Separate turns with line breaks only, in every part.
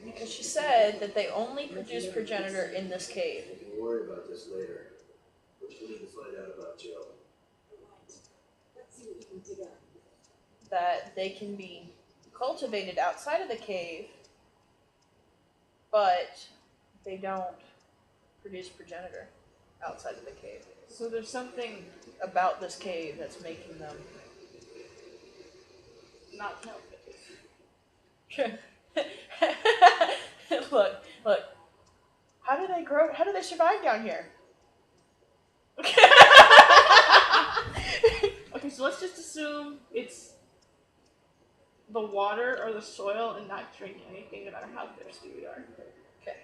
Because she said that they only produce progenitor in this cave.
We'll worry about this later. But we need to find out about Joe.
Let's see what we can dig up.
That they can be cultivated outside of the cave, but they don't produce progenitor outside of the cave.
So there's something
About this cave that's making them
not healthy.
look. How do they grow? How do they survive down here?
Okay, so let's just assume it's the water or the soil and not drink anything, no matter how thirsty we are.
Okay,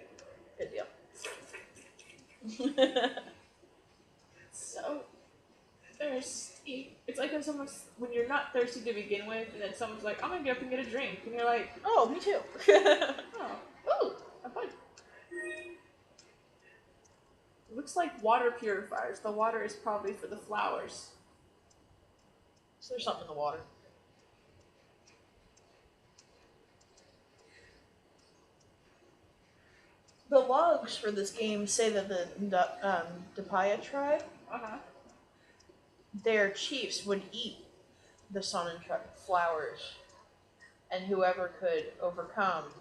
good deal.
So thirsty. It's like when you're not thirsty to begin with, and then someone's like, "I'm gonna get up and get a drink," and you're like,
Oh, me too.
"Oh, ooh, a bud." It looks like water purifiers. The water is probably for the flowers.
So there's something in the water. The logs for this game say that the Dapaya tribe, their chiefs would eat the Sonnen flowers, and whoever could overcome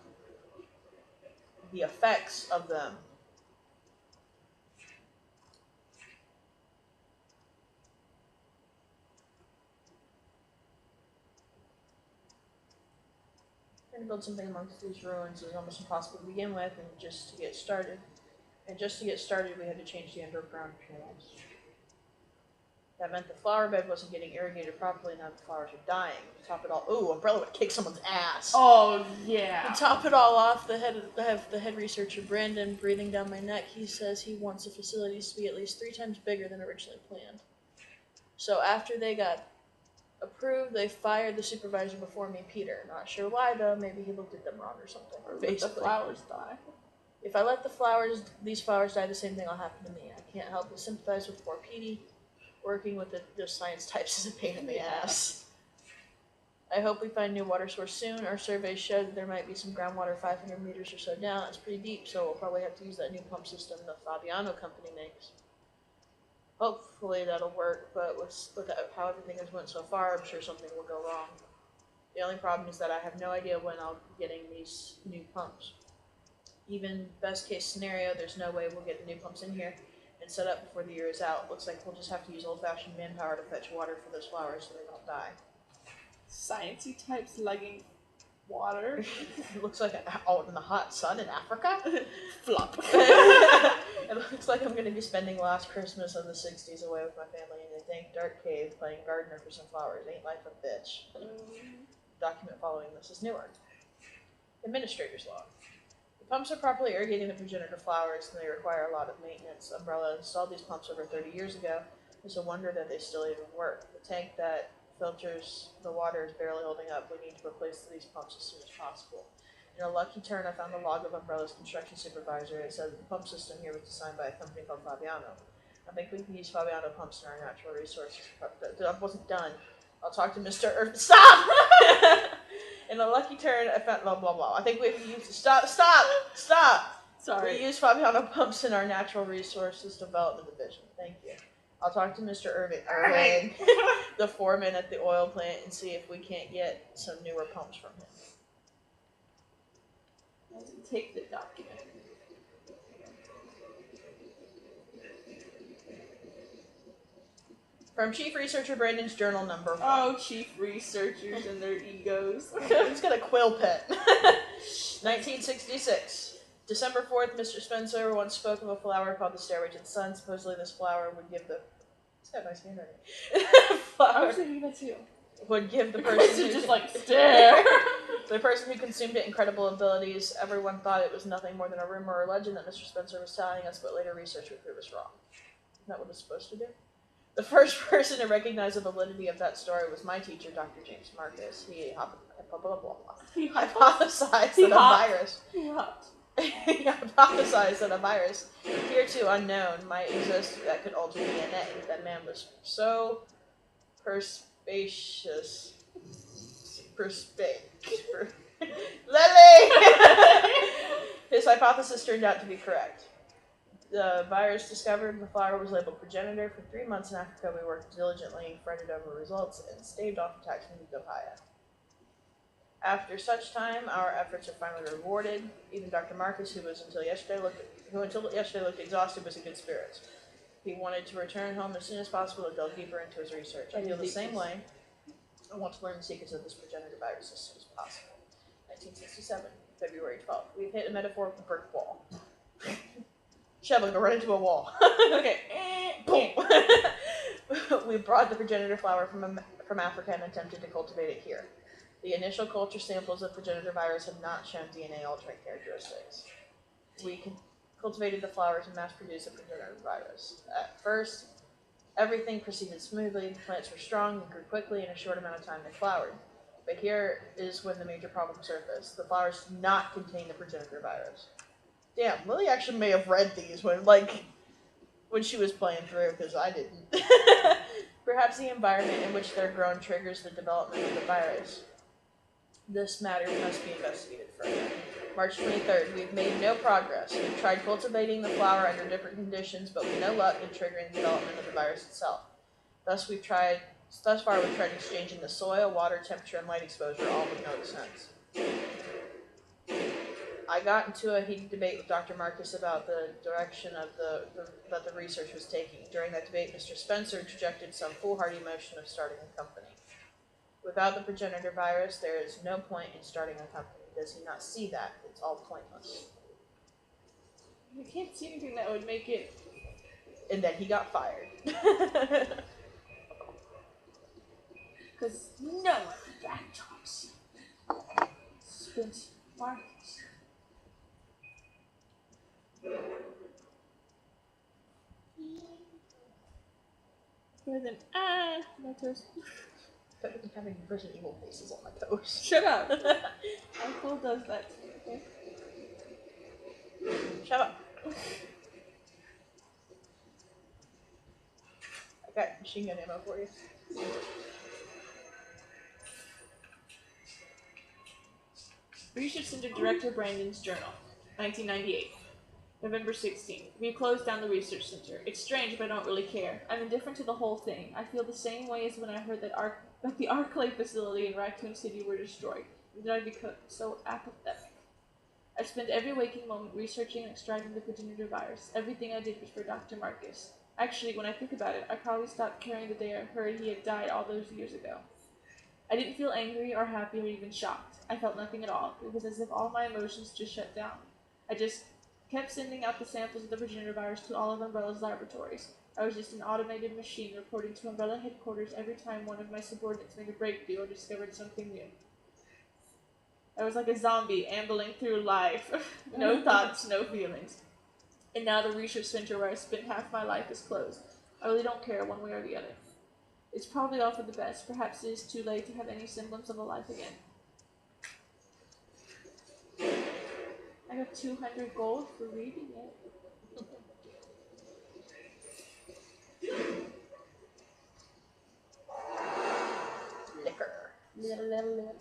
the effects of them trying to build something amongst these ruins is almost impossible to begin with, and just to get started, we had to change the underground channels. That meant the flower bed wasn't getting irrigated properly, now the flowers are dying. To top it all, ooh, Umbrella would kick someone's ass.
Oh yeah.
To top it all off, the head researcher Brandon breathing down my neck. He says he wants the facilities to be at least 3 times bigger than originally planned. So after they got approved, they fired the supervisor before me, Peter. Not sure why though. Maybe he looked at them wrong or something.
Or let the flowers die.
If I let these flowers die, the same thing will happen to me. I can't help but sympathize with poor Petey. Working with the science types is a pain in the ass. I hope we find a new water source soon. Our surveys showed that there might be some groundwater 500 meters or so down. It's pretty deep, so we'll probably have to use that new pump system the Fabiano company makes. Hopefully that'll work, but with how everything has went so far, I'm sure something will go wrong. The only problem is that I have no idea when I'll be getting these new pumps. Even best case scenario, there's no way we'll get the new pumps in here and set up before the year is out. Looks like we'll just have to use old-fashioned manpower to fetch water for those flowers so they don't die.
Sciencey types lugging water.
It looks like out in the hot sun in Africa.
Flop.
It looks like I'm going to be spending last Christmas of the 60s away with my family in a dank, dark cave playing gardener for some flowers. Ain't life a bitch. Document following this is Newark. Administrator's log. The pumps are properly irrigating the progenitor flowers, and they require a lot of maintenance. Umbrella installed these pumps over 30 years ago. It's a wonder that they still even work. The tank that filters the water is barely holding up. We need to replace these pumps as soon as possible. In a lucky turn, I found the log of Umbrella's construction supervisor. It said that the pump system here was designed by a company called Fabiano. I think we can use Fabiano pumps in our natural resources. I wasn't done. I'll talk to Mr. Irvin. Stop! In a lucky turn, I found blah blah blah. I think we can use stop.
Sorry.
We use Fabiano pumps in our natural resources development division. Thank you. I'll talk to Mr. Irving, the foreman at the oil plant, and see if we can't get some newer pumps from him.
Take the document.
From Chief Researcher Brandon's journal number 1.
Oh, chief researchers and their egos.
He's got a quill pen. 1966. December 4th, Mr. Spencer once spoke of a flower called the Stairway to the Sun. Supposedly this flower would give the... It's got a nice handwriting.
I was thinking that too.
Would give the person who...
just like, stare.
The person who consumed it incredible abilities. Everyone thought it was nothing more than a rumor or legend that Mr. Spencer was telling us, but later research would prove us wrong. Isn't that what it's supposed to do? The first person to recognize the validity of that story was my teacher, Dr. James Marcus. He hypothesized that a virus... He hypothesized that a virus, hereto unknown, might exist that could alter DNA. That man was so perspicacious. Lily! hypothesis turned out to be correct. The virus discovered in the flower was labeled progenitor. For 3 months in Africa, we worked diligently, fretted over results, and staved off attacks from the Ohio. After such time, our efforts are finally rewarded. Even Dr. Marcus, who until yesterday looked exhausted, was in good spirits. He wanted to return home as soon as possible to delve deeper into his research. I feel the same way. I want to learn the secrets of this progenitor virus as soon as possible. 1967, February 12th. We've hit a metaphorical brick wall. Sheva, go right into a wall.
Okay.
Boom. We brought the progenitor flower from Africa and attempted to cultivate it here. The initial culture samples of progenitor virus have not shown DNA altering characteristics. We cultivated the flower to mass produce a progenitor virus. At first, everything proceeded smoothly. The plants were strong and grew quickly. In a short amount of time, they flowered. But here is when the major problem surfaced. The flowers did not contain the progenitor virus. Damn, Lily actually may have read these when she was playing through, because I didn't. Perhaps the environment in which they're grown triggers the development of the virus. This matter must be investigated further. March 23rd, we've made no progress. We've tried cultivating the flower under different conditions, but with no luck in triggering the development of the virus itself. Thus far, we've tried exchanging the soil, water, temperature, and light exposure, all with no sense. I got into a heated debate with Dr. Marcus about the direction of that the research was taking. During that debate, Mr. Spencer interjected some foolhardy notion of starting a company. Without the progenitor virus, there is no point in starting a company. Does he not see that? It's all pointless.
I can't see anything that would make it.
And then he got fired.
Because no one back talks. Spence Marcus. Better than my toes.
Better than having Resident Evil faces on my toes.
Shut up. Michael does that to me, okay?
Shut up. I got machine gun ammo for you.
Research Center Director Brandon's Journal, 1998. November 16th. We closed down the research center. It's strange, but I don't really care. I'm indifferent to the whole thing. I feel the same way as when I heard that the Arclay facility in Raccoon City were destroyed. Then I become so apathetic. I spent every waking moment researching and extracting the progenitor virus. Everything I did was for Dr. Marcus. Actually, when I think about it, I probably stopped caring the day I heard he had died all those years ago. I didn't feel angry or happy or even shocked. I felt nothing at all. It was as if all my emotions just shut down. I just kept sending out the samples of the progenitor virus to all of Umbrella's laboratories. I was just an automated machine reporting to Umbrella headquarters every time one of my subordinates made a breakthrough or discovered something new. I was like a zombie ambling through life. No thoughts, no feelings. And now the research center where I spent half my life is closed. I really don't care one way or the other. It's probably all for the best. Perhaps it is too late to have any semblance of a life again. I got 200 gold for reading it.
Liquor.
Little.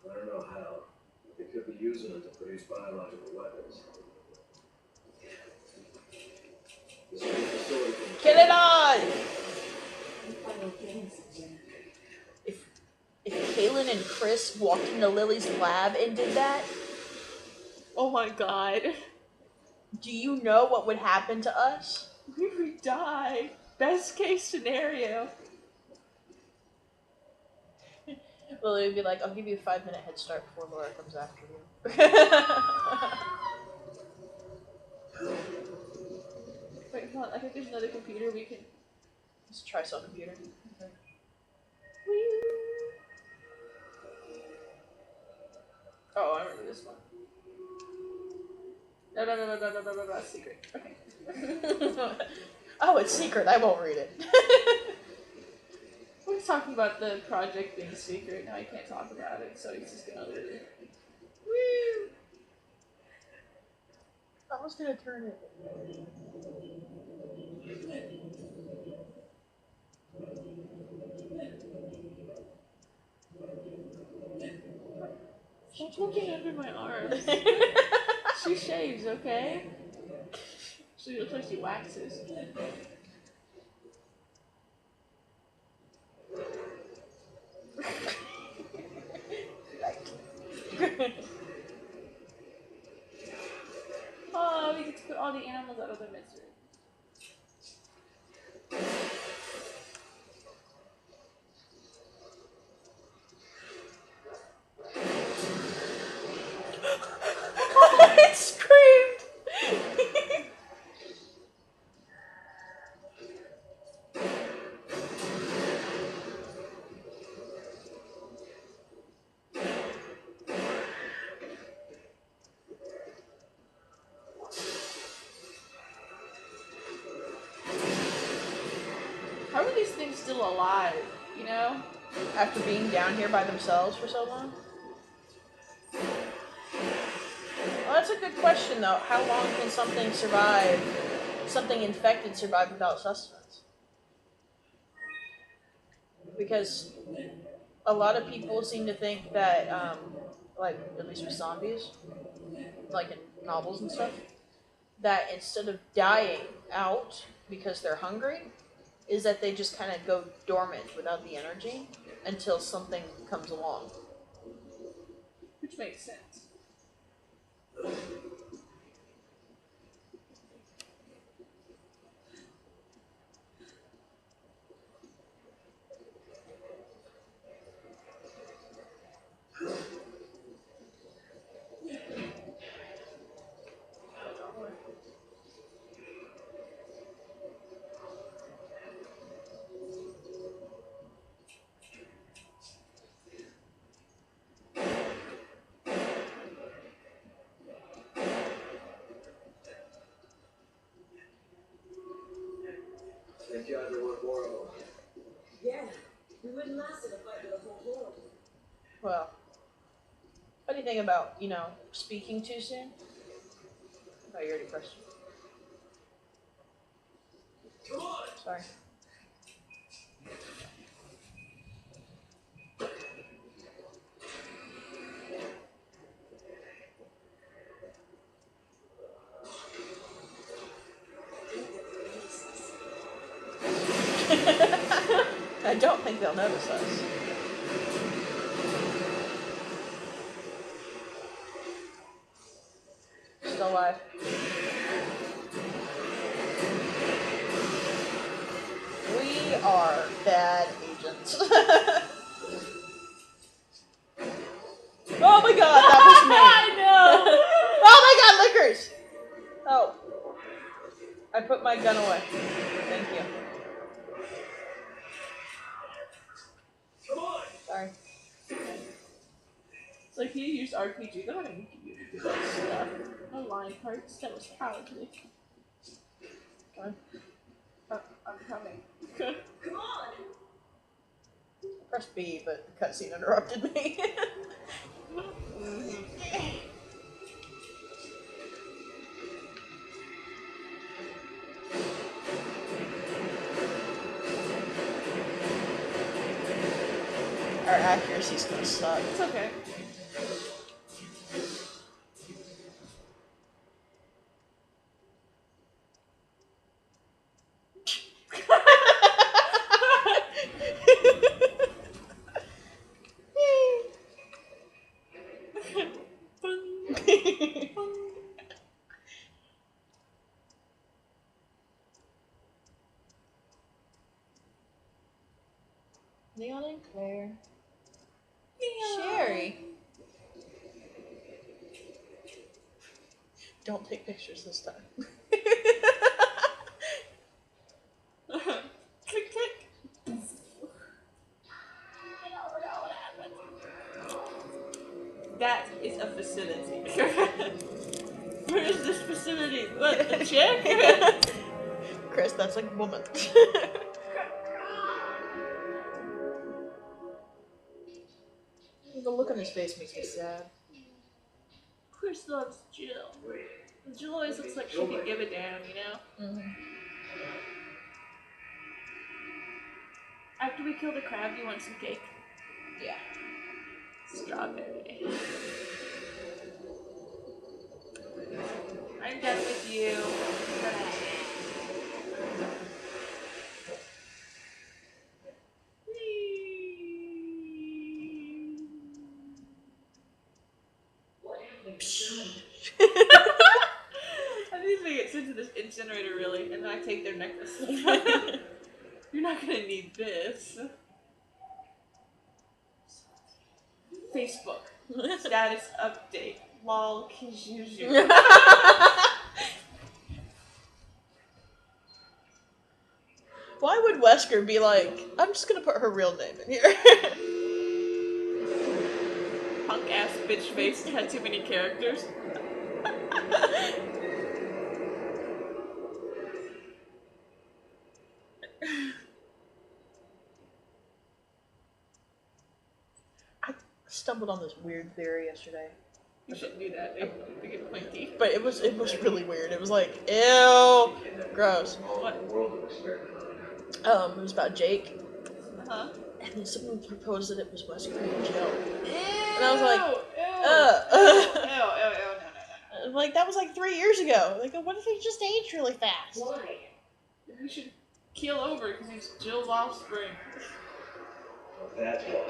I don't know how. They could be using it to produce biological weapons. This whole facility can
Kill it all! If Kaylin and Chris walked into Lily's lab and did that,
Oh my god.
do you know what would happen to us?
We would die. Best case scenario.
Lily would be like, I'll give you a 5-minute head start before Laura comes after you.
Wait, hold on. I think there's another computer we can.
Let's try some computer. Okay.
Oh, I remember this one. No, secret. Okay.
Oh, it's secret. I won't read it.
We're talking about the project being secret. Now I can't talk about it, so he's just gonna leave.
Oh, I was gonna turn it.
Stop looking under my arm. She shaves, okay? She looks like she waxes. Oh, we get to put all the animals out of their misery.
It screamed!
How are these things still alive, you know?
After being down here by themselves for so long? Well, that's a good question, though. How long can something survive, something infected survive without sustenance? Because a lot of people seem to think that, like, at least with zombies, like in novels and stuff, that instead of dying out because they're hungry, is that they just kind of go dormant without the energy until something comes along.
Which makes sense.
Thank you, everyone. More of them.
Yeah, we wouldn't last in a fight with a whole horde.
Well, what do you think about, speaking too soon? Oh, you already pressed.
Come on!
Sorry. I don't think they'll notice us. Still alive. We are bad agents. Oh my god, that was me.
I know!
Oh my god, liquors! Oh. I put my gun away. Thank you.
Come on!
Sorry.
It's like you used RPG. They're not gonna give you any good stuff. No line parts. That was cowardly.
Come on.
I'm coming.
Come on!
Press B, but the cutscene interrupted me. Our accuracy's gonna suck.
It's okay.
Leon and Claire. Sherry. Don't take pictures this time.
Click, click. That is a facility. Where is this facility? What, the chick?
Chris, that's a woman. The look on his face makes me sad.
Chris loves Jill. Jill always looks like she could give a damn, you know?
Mm-hmm.
After we kill the crab, you want some cake?
Yeah.
Strawberry. I'm done with you. I think if they get sent to this incinerator, really, and then I take their necklace. You're not gonna need this. Facebook. Status update. Lol, Kijuju.
Why would Wesker be like, I'm just gonna put her real name in here?
Punk ass bitch face had too many characters.
I stumbled on this weird theory yesterday.
You shouldn't do that. They get pointy.
But it was really weird. It was like, ew, gross.
What?
It was about Jake.
Uh-huh.
And then someone proposed that it was Wesker and Jill.
Ew!
And I was like,
Ew.
like, that was like 3 years ago. Like, what if he just aged really fast?
Why?
We should keel over because he's Jill's offspring.
That's why.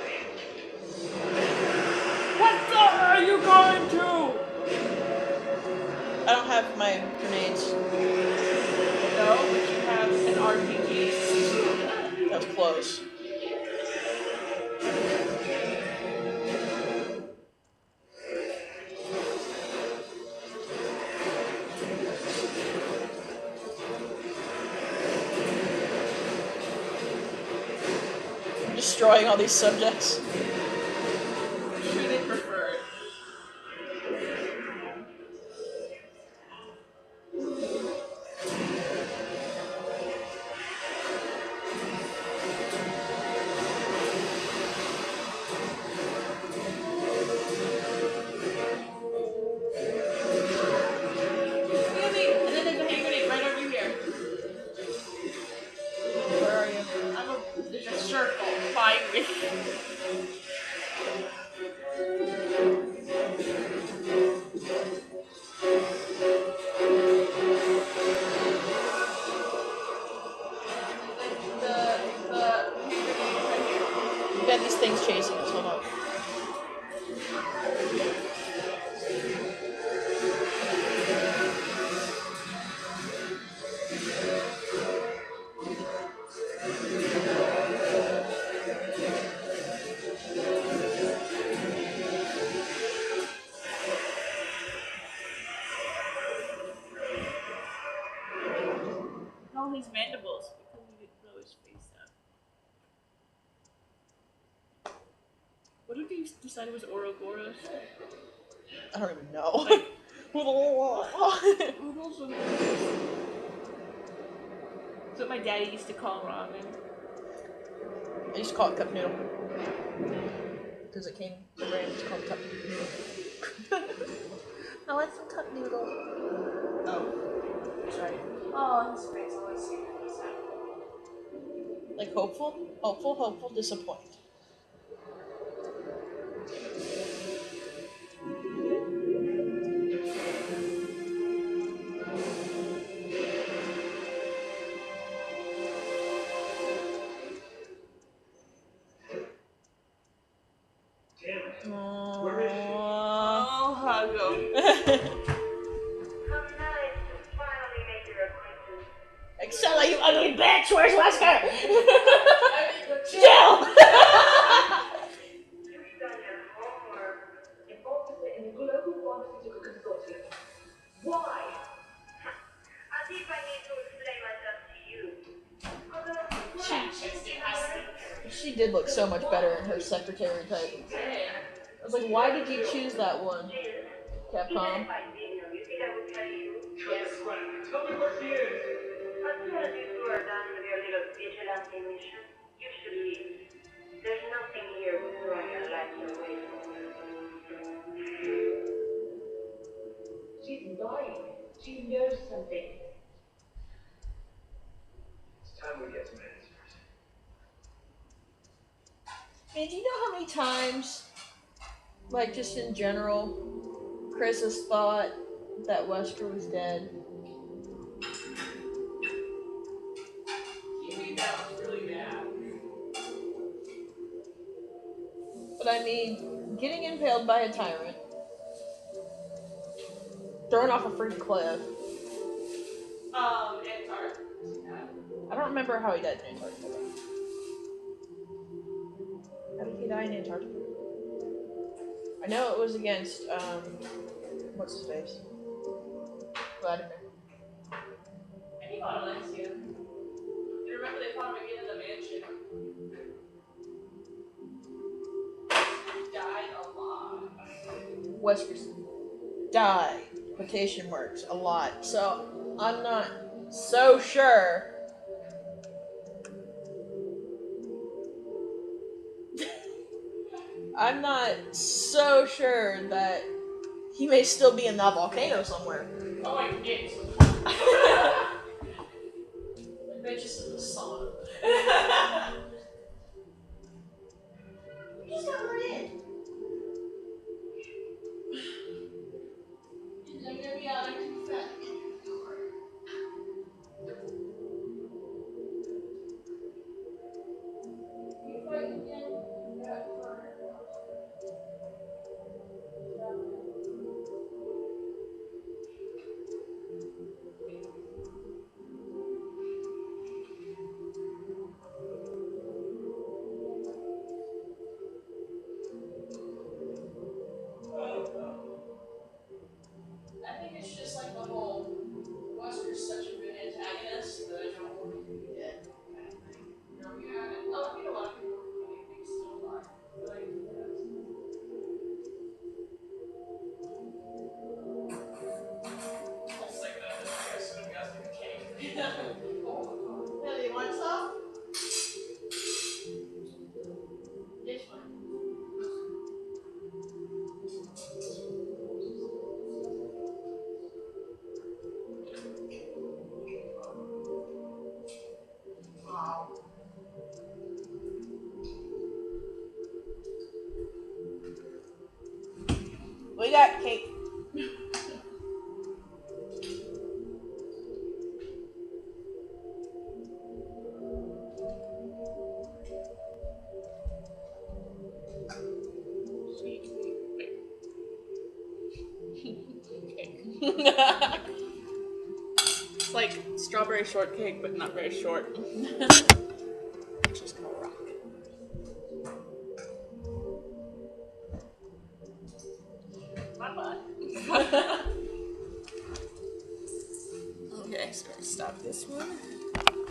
What the hell are you going to?
I don't have my grenades.
No, but you have an RPG.
That was close. I'm destroying all these subjects.
I'm sure they prefer it. Really? And then there's a hand grenade right over here.
Where are you?
There's a circle. Find me.
We got these things chasing us. Hold on.
All his mandibles because he didn't blow his face up. What if you decided it was Ouroboros?
I don't even know.
Oodles and That's what my daddy used to call ramen.
I used to call it cup noodle. Because it came from the brand, it's called cup noodle. I like some cup noodle. Oh. Sorry.
Oh, his face always seemed to be sad.
Like hopeful, hopeful, hopeful, disappoint.
Oh, Hago.
Excella, you ugly bitch! Where's Wesker? Jill!
Why? As if I need to explain myself to you.
She did look so much better in her secretary type. I was like, why did you choose that one? Capcom.
If I didn't know you think I would tell you?
Yes, tell me where she is.
As soon as you two are done with your little vigilante mission, you should leave. There's nothing here but throwing your life away from you. She's lying. Do you know something?
It's time we get some answers.
Man, do you know how many times, like just in general, Chris has thought that Wesker was dead?
You think that was really bad.
But I mean, getting impaled by a tyrant, thrown off a freaking cliff.
Antarctica.
I don't remember how he died in Antarctica. How did he die in Antarctica? I know it was against, what's his face? Vladimir.
And he fought Alexia. You remember they fought him again in the mansion? He died a lot.
Wesker's died, quotation marks, a lot. So, I'm not so sure. I'm not so sure that he may still be in that volcano somewhere.
Oh, I get They're just in the sauna.
He just got let in.
They're gonna be out there too fast. You fight again? I think it's just like the whole Wesker's such a good antagonist that I don't want him to be dead kind of thing. You know, a lot of people think he's still alive. But like, it's like that. I guess some guys like a cake.
Yeah, you want some?
It's fine.
Wow. We got cake.
It's like strawberry shortcake, but not very short. Just gonna rock. Okay, so I stop this one.